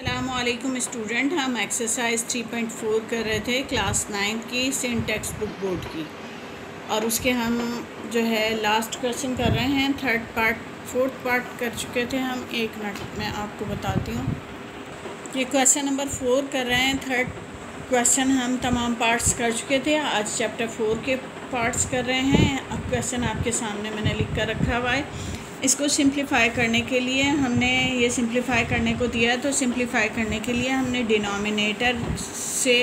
अस्सलामुअलैकुम स्टूडेंट, हम एक्सरसाइज 3.4 कर रहे थे क्लास 9 की सेंट टेक्स्ट बुक बोर्ड की, और उसके हम जो है लास्ट क्वेश्चन कर रहे हैं। फोर्थ पार्ट कर चुके थे हम। एक मिनट मैं आपको बताती हूँ। ये क्वेश्चन नंबर 4 कर रहे हैं। थर्ड क्वेश्चन हम तमाम पार्ट्स कर चुके थे। आज चैप्टर 4 के पार्ट्स कर रहे हैं। अब क्वेश्चन आपके सामने मैंने लिख कर रखा हुआ है। इसको सिंप्लीफाई करने के लिए हमने ये सिंप्लीफाई करने को दिया है, तो सिंप्लीफाई करने के लिए हमने डिनोमिनेटर से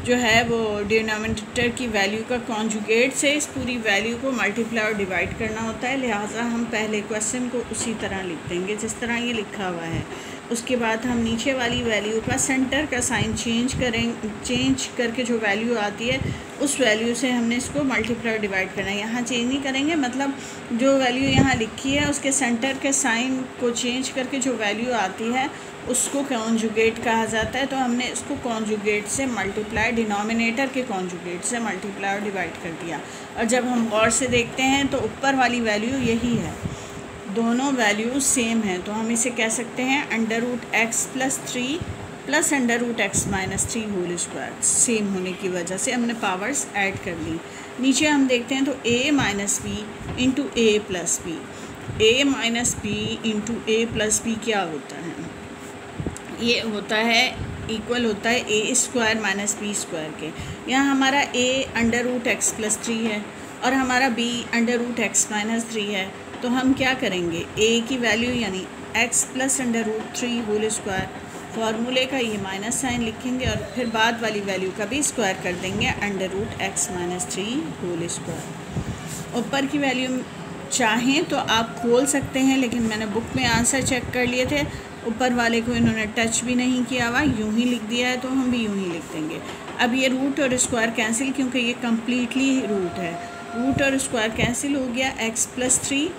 जो है वो डिनोमिनेटर की वैल्यू का कॉन्जुगेट से इस पूरी वैल्यू को मल्टीप्लाई और डिवाइड करना होता है। लिहाजा हम पहले क्वेश्चन को उसी तरह लिख देंगे जिस तरह ये लिखा हुआ है। उसके बाद हम नीचे वाली वैल्यू का सेंटर का साइन चेंज करके जो वैल्यू आती है उस वैल्यू से हमने इसको मल्टीप्लाई और डिवाइड करना है। यहाँ चेंज नहीं करेंगे, मतलब जो वैल्यू यहाँ लिखी है उसके सेंटर के साइन को चेंज करके जो वैल्यू आती है उसको कॉन्जुगेट कहा जाता है। तो हमने इसको कॉन्जुगेट से मल्टीप्लाई, डिनोमिनेटर के कॉन्जुगेट से मल्टीप्लाई और डिवाइड कर दिया। और जब हम गौर से देखते हैं तो ऊपर वाली वैल्यू यही है, दोनों वैल्यूज सेम हैं। तो हम इसे कह सकते हैं √x+3 plus √x-3 whole square. Same होने की वजह से हमने पावर्स ऐड कर ली। नीचे हम देखते हैं तो a minus b into a plus b, a minus b into a plus b क्या होता है? ये होता है इक्वल होता है a² माइनस b² के। यहाँ हमारा a √x+3 है और हमारा b √x-3 है। तो हम क्या करेंगे, a की वैल्यू यानी x प्लस √3 होल स्क्वायर, फार्मूले का ये माइनस साइन लिखेंगे और फिर बाद वाली वैल्यू का भी स्क्वायर कर देंगे √x-3 होल स्क्वायर। ऊपर की वैल्यू चाहें तो आप खोल सकते हैं, लेकिन मैंने बुक में आंसर चेक कर लिए थे, ऊपर वाले को इन्होंने टच भी नहीं किया हुआ, यूँ ही लिख दिया है, तो हम भी यूँ ही लिख देंगे। अब ये रूट और स्क्वायर कैंसिल, क्योंकि ये कम्प्लीटली रूट है, रूट और स्क्वायर कैंसिल हो गया, x+3।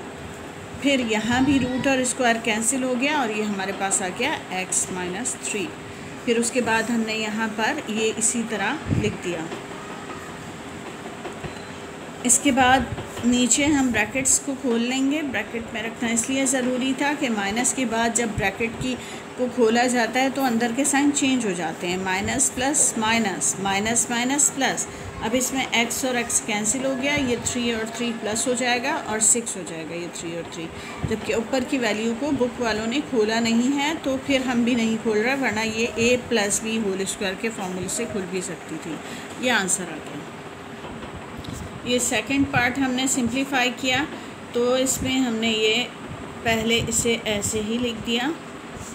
फिर यहाँ भी रूट और स्क्वायर कैंसिल हो गया और ये हमारे पास आ गया x-3। फिर उसके बाद हमने यहाँ पर ये इसी तरह लिख दिया। इसके बाद नीचे हम ब्रैकेट्स को खोल लेंगे। ब्रैकेट में रखना इसलिए ज़रूरी था कि माइनस के बाद जब ब्रैकेट को खोला जाता है तो अंदर के साइन चेंज हो जाते हैं, minus plus minus, minus minus plus. अब इसमें x और x कैंसिल हो गया, ये 3 और 3 प्लस हो जाएगा और 6 हो जाएगा, ये 3 और 3। जबकि ऊपर की वैल्यू को बुक वालों ने खोला नहीं है, तो फिर हम भी नहीं खोल रहे, वरना ये a+b होल स्क्वायर के फॉर्मूले से खुल भी सकती थी। ये आंसर आ गया। ये सेकंड पार्ट हमने सिंप्लीफाई किया, तो इसमें हमने ये पहले इसे ऐसे ही लिख दिया।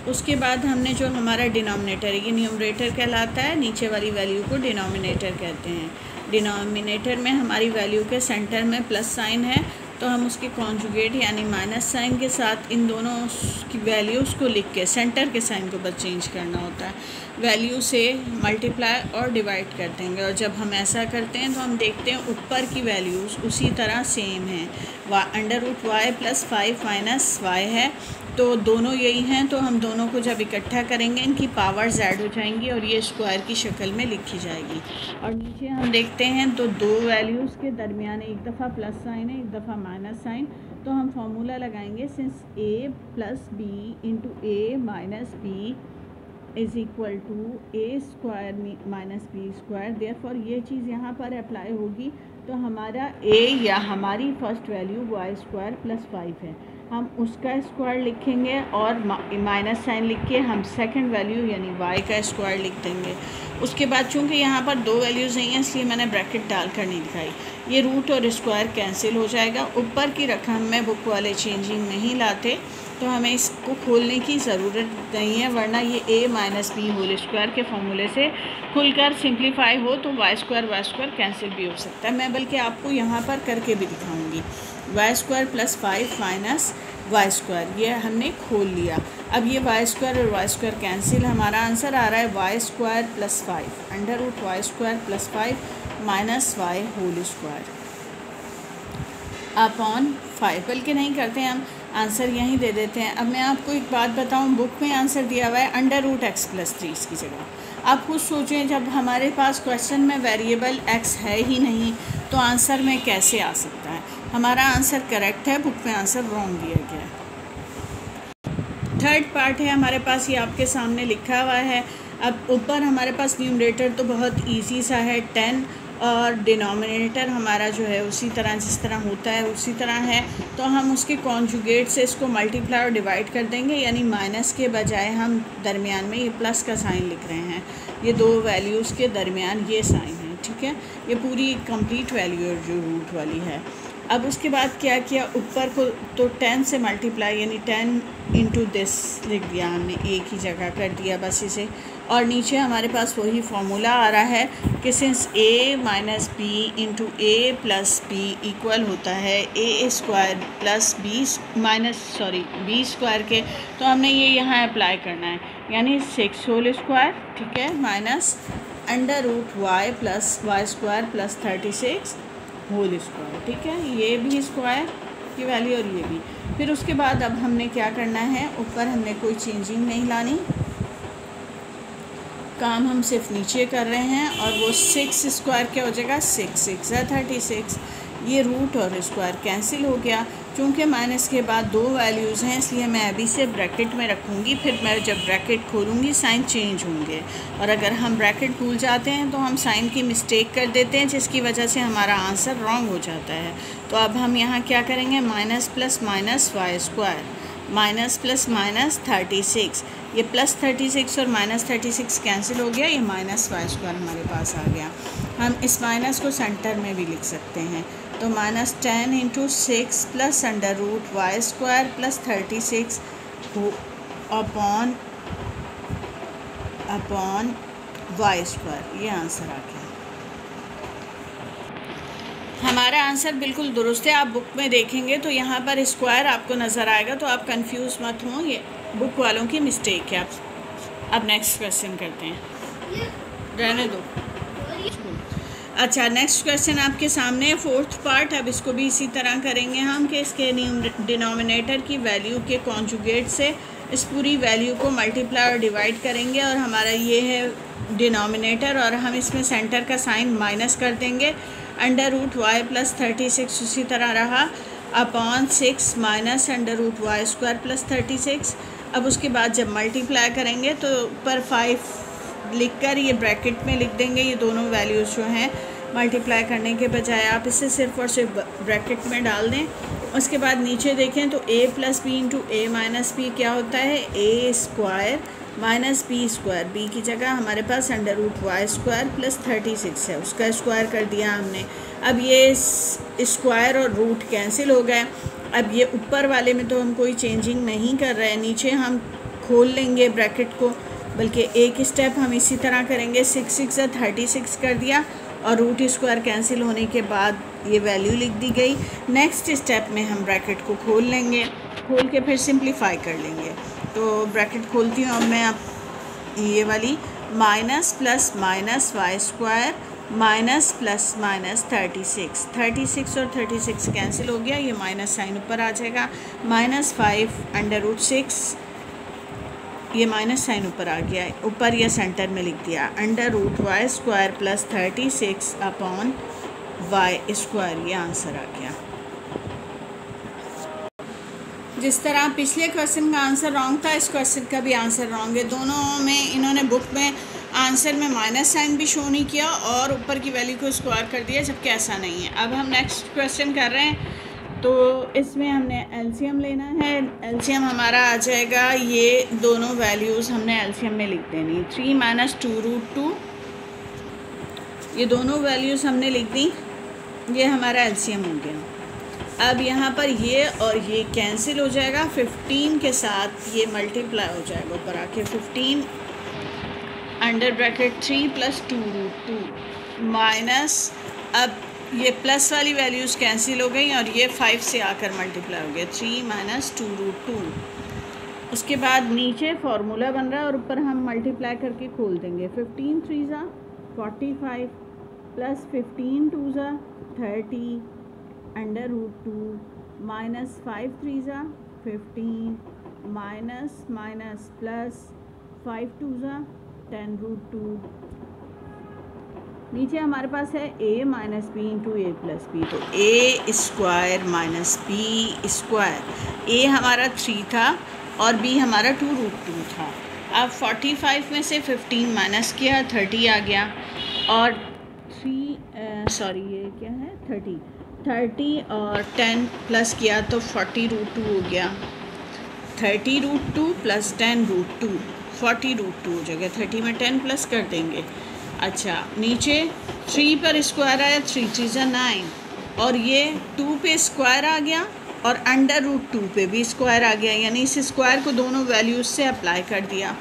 उसके बाद हमने जो हमारा डिनोमिनेटर है, ये न्यूमरेटर कहलाता है, नीचे वाली वैल्यू को डिनोमिनेटर कहते हैं। डिनोमिनेटर में हमारी वैल्यू के सेंटर में प्लस साइन है, तो हम उसके कॉन्जुगेट यानी माइनस साइन के साथ इन दोनों की वैल्यूज़ को लिख के सेंटर के साइन को बस चेंज करना होता है, वैल्यू से मल्टीप्लाई और डिवाइड कर देंगे। और जब हम ऐसा करते हैं तो हम देखते हैं ऊपर की वैल्यूज़ उसी तरह सेम हैं। √y+5 माइनस y है, तो दोनों यही हैं, तो हम दोनों को जब इकट्ठा करेंगे इनकी पावर्स ऐड हो जाएंगी और ये स्क्वायर की शक्ल में लिखी जाएगी। और नीचे हम देखते हैं तो दो वैल्यूज़ के दरमियान एक दफ़ा प्लस साइन है, एक दफ़ा माइनस साइन। तो हम फार्मूला लगाएंगे, since a+b into a-b is equal to a² minus b²। Therefore ये चीज़ यहाँ पर अप्लाई होगी, तो हमारा a या हमारी फर्स्ट वैल्यू y² + 5 है, हम उसका स्क्वायर लिखेंगे और माइनस साइन लिख के हम सेकंड वैल्यू यानी y का स्क्वायर लिख देंगे। उसके बाद चूँकि यहाँ पर दो वैल्यूज़ नहीं हैं, इसलिए मैंने ब्रैकेट डालकर नहीं दिखाई। ये रूट और स्क्वायर कैंसिल हो जाएगा। ऊपर की रकम में बुक वाले चेंजिंग नहीं लाते, तो हमें इसको खोलने की ज़रूरत नहीं है, वरना ये a-b होल स्क्वायर के फॉर्मूले से खुलकर सिंप्लीफाई हो तो y² कैंसिल भी हो सकता है। मैं बल्कि आपको यहाँ पर करके भी दिखाऊंगी। y² + 5 माइनस y², ये हमने खोल लिया। अब ये y² और y² कैंसिल, हमारा आंसर आ रहा है y² + 5 √y² + 5 minus y whole square upon 5। बल्कि नहीं करते हैं, हम आंसर यहीं दे देते हैं। अब मैं आपको एक बात बताऊं, बुक में आंसर दिया हुआ है √x+3 इसकी जगह। आप खुद सोचें, जब हमारे पास क्वेश्चन में वेरिएबल x है ही नहीं तो आंसर में कैसे आ सकता है? हमारा आंसर करेक्ट है, बुक में आंसर रॉन्ग दिया गया है। थर्ड पार्ट है हमारे पास, ये आपके सामने लिखा हुआ है। अब ऊपर हमारे पास न्यूमरेटर तो बहुत इजी सा है 10, और डिनोमिनेटर हमारा जो है उसी तरह जिस तरह होता है उसी तरह है। तो हम उसके कॉन्जुगेट से इसको मल्टीप्लाई और डिवाइड कर देंगे, यानी माइनस के बजाय हम दरमियान में ये प्लस का साइन लिख रहे हैं। ये दो वैल्यूज़ के दरमियान ये साइन है, ठीक है। ये पूरी कंप्लीट वैल्यू है जो रूट वाली है। अब उसके बाद क्या किया, ऊपर को तो 10 से मल्टीप्लाई, यानी 10 इंटू दिस लिख दिया हमने, एक ही जगह कर दिया बस इसे। और नीचे हमारे पास वही फार्मूला आ रहा है कि since a minus b into a plus b equal होता है ए स्क्वायर प्लस बी स्क्वायर के, तो हमने ये यहाँ अप्लाई करना है, यानी 6 होल स्क्वायर, ठीक है, minus under root y plus y square plus 36 whole square, ठीक है। ये भी स्क्वायर की वैल्यू और ये भी। फिर उसके बाद अब हमने क्या करना है, ऊपर हमने कोई चेंजिंग नहीं लानी, काम हम सिर्फ नीचे कर रहे हैं। और वो 6 स्क्वायर क्या हो जाएगा, 6 6 36। ये रूट और स्क्वायर कैंसिल हो गया। चूँकि माइनस के बाद दो वैल्यूज़ हैं इसलिए मैं अभी से ब्रैकेट में रखूँगी, फिर मैं जब ब्रैकेट खोलूँगी साइन चेंज होंगे। और अगर हम ब्रैकेट भूल जाते हैं तो हम साइन की मिस्टेक कर देते हैं, जिसकी वजह से हमारा आंसर रॉन्ग हो जाता है। तो अब हम यहाँ क्या करेंगे, minus plus minus y square minus plus minus 36, ये प्लस 36 और माइनस 36 कैंसिल हो गया, ये माइनस वाई स्क्वायर हमारे पास आ गया। हम इस माइनस को सेंटर में भी लिख सकते हैं, तो minus 10 into 6 plus under root Y square plus 36 upon y square, ये आंसर आ गया। हमारा आंसर बिल्कुल दुरुस्त है। आप बुक में देखेंगे तो यहाँ पर स्क्वायर आपको नज़र आएगा, तो आप कंफ्यूज मत हों, ये बुक वालों की मिस्टेक है। अब नेक्स्ट क्वेश्चन करते हैं, रहने दो। अच्छा, नेक्स्ट क्वेश्चन आपके सामने फोर्थ पार्ट। अब इसको भी इसी तरह करेंगे हम कि इसके डिनोमिनेटर की वैल्यू के कॉन्जुगेट से इस पूरी वैल्यू को मल्टीप्लाई और डिवाइड करेंगे। और हमारा ये है डिनोमिनेटर, और हम इसमें सेंटर का साइन माइनस कर देंगे। अंडर रूट वाई प्लस 36 उसी तरह रहा, upon 6 minus under root Y square plus 36। अब उसके बाद जब मल्टीप्लाई करेंगे तो ऊपर 5 लिखकर ये ब्रैकेट में लिख देंगे। ये दोनों वैल्यूज़ जो हैं मल्टीप्लाई करने के बजाय आप इसे सिर्फ और सिर्फ ब्रैकेट में डाल दें। उसके बाद नीचे देखें तो a plus B into A minus B क्या होता है, ए square minus B square, B की जगह हमारे पास under root Y square plus 36 है, उसका स्क्वायर कर दिया हमने। अब ये स्क्वायर और रूट कैंसिल हो गए। अब ये ऊपर वाले में तो हम कोई चेंजिंग नहीं कर रहे हैं, नीचे हम खोल लेंगे ब्रैकेट को, बल्कि एक स्टेप हम इसी तरह करेंगे। 6 6 36 कर दिया, और रूट स्क्वायर कैंसिल होने के बाद ये वैल्यू लिख दी गई। नेक्स्ट स्टेप में हम ब्रैकेट को खोल लेंगे, खोल के फिर सिंप्लीफाई कर लेंगे। तो ब्रैकेट खोलती हूँ अब मैं, अब ये वाली minus plus minus y square minus plus minus 36 और 36 कैंसिल हो गया, ये माइनस साइन ऊपर आ जाएगा। माइनस 5 अंडर रूट 6, ये माइनस साइन ऊपर आ गया, ऊपर ये सेंटर में लिख दिया। Under root Y square plus 36 upon y square, ये आंसर आ गया। जिस तरह पिछले क्वेश्चन का आंसर रॉन्ग था, इस क्वेश्चन का भी आंसर रॉन्ग है। दोनों में इन्होंने बुक में आंसर में माइनस साइन भी शो नहीं किया और ऊपर की वैल्यू को स्क्वायर कर दिया, जबकि ऐसा नहीं है। अब हम नेक्स्ट क्वेश्चन कर रहे हैं, तो इसमें हमने एलसीएम लेना है। एलसीएम हमारा आ जाएगा, ये दोनों वैल्यूज़ हमने एलसीएम में लिख देनी। 3 माइनस 2 रूट 2, ये दोनों वैल्यूज़ हमने लिख दी, ये हमारा एलसीएम हो गया। अब यहाँ पर ये और ये कैंसिल हो जाएगा, 15 के साथ ये मल्टीप्लाई हो जाएगा ऊपर आके। 15 under bracket 3 plus 2 root 2 minus, अब ये प्लस वाली वैल्यूज़ कैंसिल हो गई और ये 5 से आकर मल्टीप्लाई हो गया, 3 माइनस 2 रूट 2। उसके बाद नीचे फार्मूला बन रहा है और ऊपर हम मल्टीप्लाई करके खोल देंगे। 15 3 ज़ा 45 प्लस 15 2 ज़ा 30 अंडर रूट 2 माइनस 5 3 ज़ा 15 माइनस माइनस प्लस 5 2 ज़ा 10 रूट 2। नीचे हमारे पास है a minus b into a plus b, तो a square minus B square. a हमारा 3 था, और बी हमारा 2√2 था। अब 45 में से 15 माइनस किया 30 आ गया, और ये क्या है 30 और 10 प्लस किया तो 40√2 हो गया। 30√2 प्लस 10√2 40√2 हो जाएगा। 30 में 10 प्लस कर देंगे। अच्छा, नीचे 3 पर स्क्वायर आया, 3 3 ज़ा 9, और ये 2 पे स्क्वायर आ गया और अंडर√2 पे भी स्क्वायर आ गया, यानी इस स्क्वायर को दोनों वैल्यूज़ से अप्लाई कर दिया।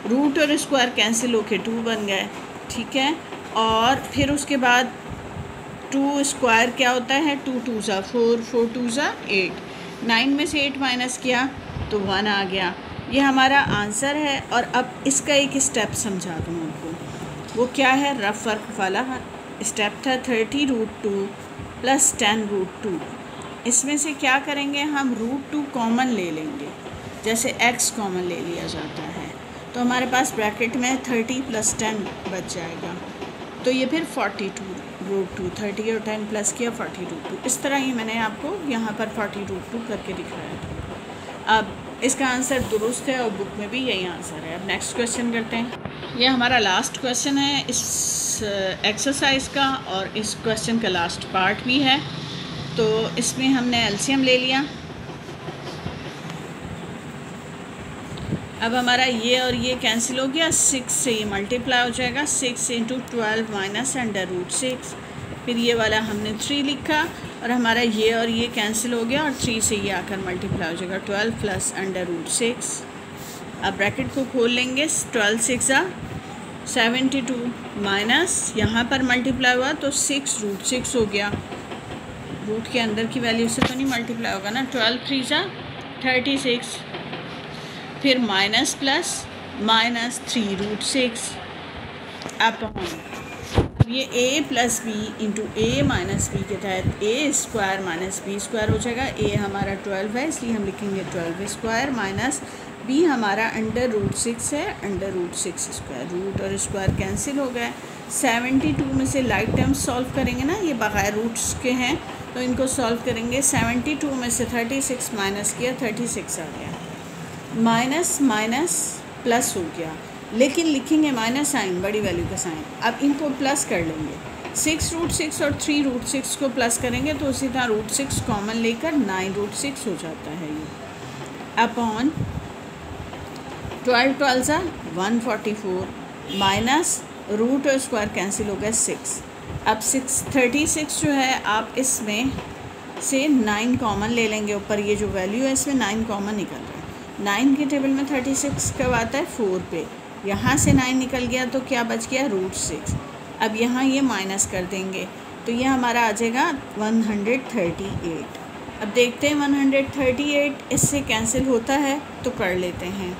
रूट और स्क्वायर कैंसिल होके 2 बन गए, ठीक है। और फिर उसके बाद 2 स्क्वायर क्या होता है, 2 2 ज़ा 4 4 2 ज़ा 8, 9 में से 8 माइनस किया तो 1 आ गया। ये हमारा आंसर है। और अब इसका एक स्टेप समझा दूँ आपको, वो क्या है, रफ वर्क वाला स्टेप था। 30√2 प्लस 10√2, इसमें से क्या करेंगे हम, √2 कॉमन ले लेंगे, जैसे x कॉमन ले लिया जाता है, तो हमारे पास ब्रैकेट में 30 प्लस 10 बच जाएगा। तो ये फिर 42√2, 30 और 10 प्लस किया 40√2। इस तरह ही मैंने आपको यहाँ पर 40√2 करके दिखाया था। अब इसका आंसर दुरुस्त है और बुक में भी यही आंसर है। अब नेक्स्ट क्वेश्चन करते हैं। ये हमारा लास्ट क्वेश्चन है इस एक्सरसाइज का, और इस क्वेश्चन का लास्ट पार्ट भी है। तो इसमें हमने एलसीएम ले लिया। अब हमारा ये और ये कैंसिल हो गया, 6 से ये मल्टीप्लाई हो जाएगा, 6 × 12 माइनस अंडर√6। फिर ये वाला हमने 3 लिखा, और हमारा ये और ये कैंसिल हो गया, और 3 से ये आकर मल्टीप्लाई हो जाएगा, 12 प्लस अंडर√6। अब ब्रैकेट को खोल लेंगे, 12 6 ज़ा 72 माइनस यहाँ पर मल्टीप्लाई हुआ तो 6√6 हो गया। रूट के अंदर की वैल्यू से तो नहीं मल्टीप्लाई होगा ना। 12 3 ज़ा 36, फिर माइनस प्लस माइनस 3√6 अपॉन ये a plus B into A minus b के तहत a square minus B square हो जाएगा। a हमारा 12 है, इसलिए हम लिखेंगे 12 स्क्वायर, माइनस b हमारा अंडर√6 है, अंडर√6 स्क्वायर। रूट और स्क्वायर कैंसिल हो गए। 72 में से लाइक टर्म्स सॉल्व करेंगे ना, ये बगैर रूट्स के हैं तो इनको सॉल्व करेंगे। 72 में से 36 माइनस किया, 36 आ गया। माइनस माइनस प्लस हो गया, लेकिन लिखेंगे माइनस साइन, बड़ी वैल्यू का साइन। अब इनको प्लस कर लेंगे, 6√6 और 3√6 को प्लस करेंगे तो उसी तरह √6 कॉमन लेकर 9√6 हो जाता है ये, अपॉन 12 12 ज़ा 144 माइनस रूट और स्क्वायर कैंसिल हो गया 6। अब 36 जो है आप इसमें से 9 कॉमन ले लेंगे, ऊपर ये जो वैल्यू है इसमें 9 कॉमन निकल रहा है। 9 के टेबल में 36 कब आता है, 4 पे, यहाँ से 9 निकल गया तो क्या बच गया, √6। अब यहाँ ये माइनस कर देंगे तो ये हमारा आ जाएगा 138। अब देखते हैं 138 इससे कैंसिल होता है तो कर लेते हैं।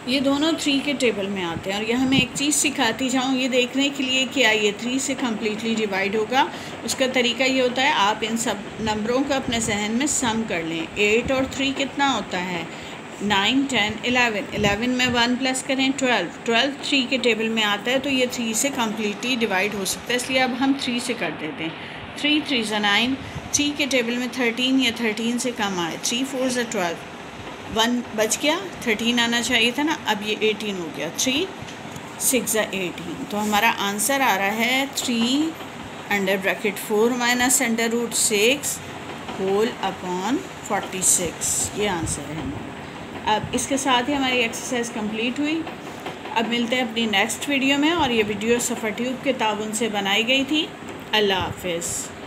ये दोनों 3 के टेबल में आते हैं, और यहाँ मैं एक चीज़ सिखाती जाऊँ ये देखने के लिए कि ये 3 से कम्प्लीटली डिवाइड होगा। उसका तरीका ये होता है, आप इन सब नंबरों का अपने जहन में सम कर लें। 8 और 3 कितना होता है, 9 10 11, 11 में 1 प्लस करें 12, 12 3 के टेबल में आता है तो ये 3 से कम्प्लीटली डिवाइड हो सकता है, इसलिए अब हम 3 से कर देते हैं। 3 3 ज़ा 9, 3 के टेबल में 13 या 13 से कम आए, 3 4 ज़ा 12, 1 बच गया, 13 आना चाहिए था ना, अब ये 18 हो गया, 3 6 ज़ा 18। तो हमारा आंसर आ रहा है 3 under bracket 4 minus under whole upon 46, ये आंसर है हमारा। अब इसके साथ ही हमारी एक्सरसाइज कंप्लीट हुई। अब मिलते हैं अपनी नेक्स्ट वीडियो में, और ये वीडियो सफ़र ट्यूब के ताउन से बनाई गई थी। अल्लाह हाफ़िज़।